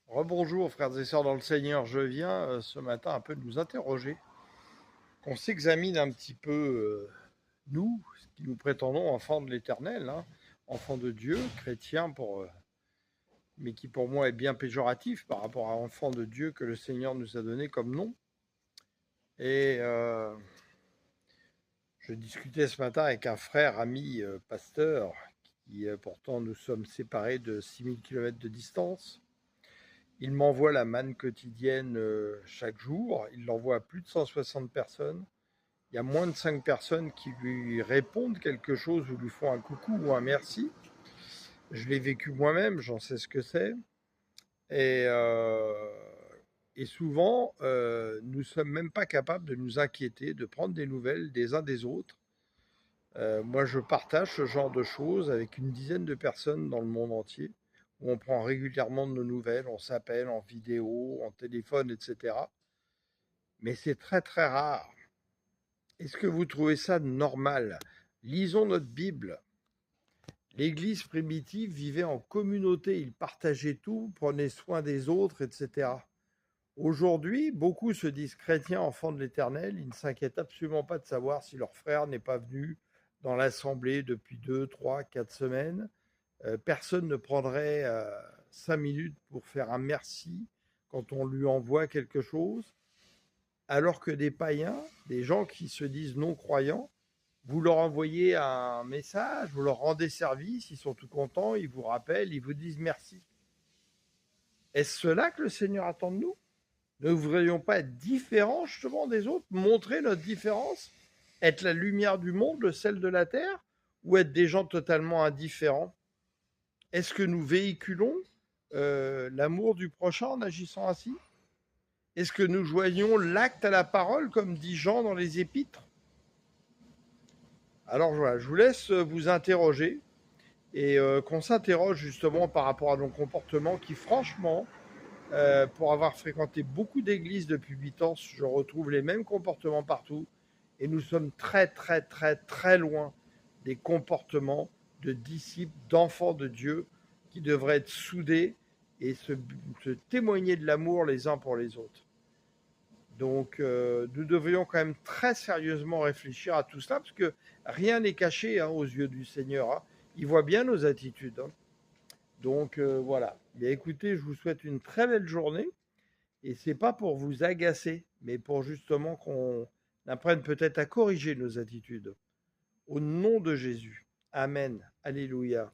Rebonjour frères et sœurs dans le Seigneur, je viens ce matin un peu nous interroger, qu'on s'examine un petit peu nous, ce qui nous prétendons enfants de l'Éternel, hein, enfants de Dieu, chrétiens, mais qui pour moi est bien péjoratif par rapport à enfants de Dieu que le Seigneur nous a donné comme nom. Et je discutais ce matin avec un frère, ami, pasteur, qui pourtant nous sommes séparés de 6000 km de distance. Il m'envoie la manne quotidienne chaque jour. Il l'envoie à plus de 160 personnes. Il y a moins de 5 personnes qui lui répondent quelque chose ou lui font un coucou ou un merci. Je l'ai vécu moi-même, j'en sais ce que c'est. Et, euh, et souvent, nous ne sommes même pas capables de nous inquiéter, de prendre des nouvelles des uns des autres. Moi, je partage ce genre de choses avec une dizaine de personnes dans le monde entier, où on prend régulièrement de nos nouvelles, on s'appelle en vidéo, en téléphone, etc. Mais c'est très très rare. Est-ce que vous trouvez ça normal? Lisons notre Bible. L'Église primitive vivait en communauté, ils partageaient tout, prenaient soin des autres, etc. Aujourd'hui, beaucoup se disent chrétiens, enfants de l'Éternel, ils ne s'inquiètent absolument pas de savoir si leur frère n'est pas venu dans l'assemblée depuis 2, 3, 4 semaines. Personne ne prendrait 5 minutes pour faire un merci quand on lui envoie quelque chose, alors que des païens, des gens qui se disent non-croyants, vous leur envoyez un message, vous leur rendez service, ils sont tout contents, ils vous rappellent, ils vous disent merci. Est-ce cela que le Seigneur attend de nous? Ne devrions pas être différents justement des autres, montrer notre différence, être la lumière du monde, le sel de la terre, ou être des gens totalement indifférents? Est-ce que nous véhiculons l'amour du prochain en agissant ainsi? Est-ce que nous joignons l'acte à la parole, comme dit Jean dans les Épîtres? Alors voilà, je vous laisse vous interroger et qu'on s'interroge justement par rapport à nos comportements qui, franchement, pour avoir fréquenté beaucoup d'églises depuis 8 ans, je retrouve les mêmes comportements partout et nous sommes très très très très loin des comportements de disciples, d'enfants de Dieu qui devraient être soudés et se témoigner de l'amour les uns pour les autres. Donc, nous devrions quand même très sérieusement réfléchir à tout cela, parce que rien n'est caché aux yeux du Seigneur, hein. Il voit bien nos attitudes, hein. Donc, voilà. Bien, écoutez, je vous souhaite une très belle journée. Et c'est pas pour vous agacer, mais pour justement qu'on apprenne peut-être à corriger nos attitudes. Au nom de Jésus. Amen. Alléluia.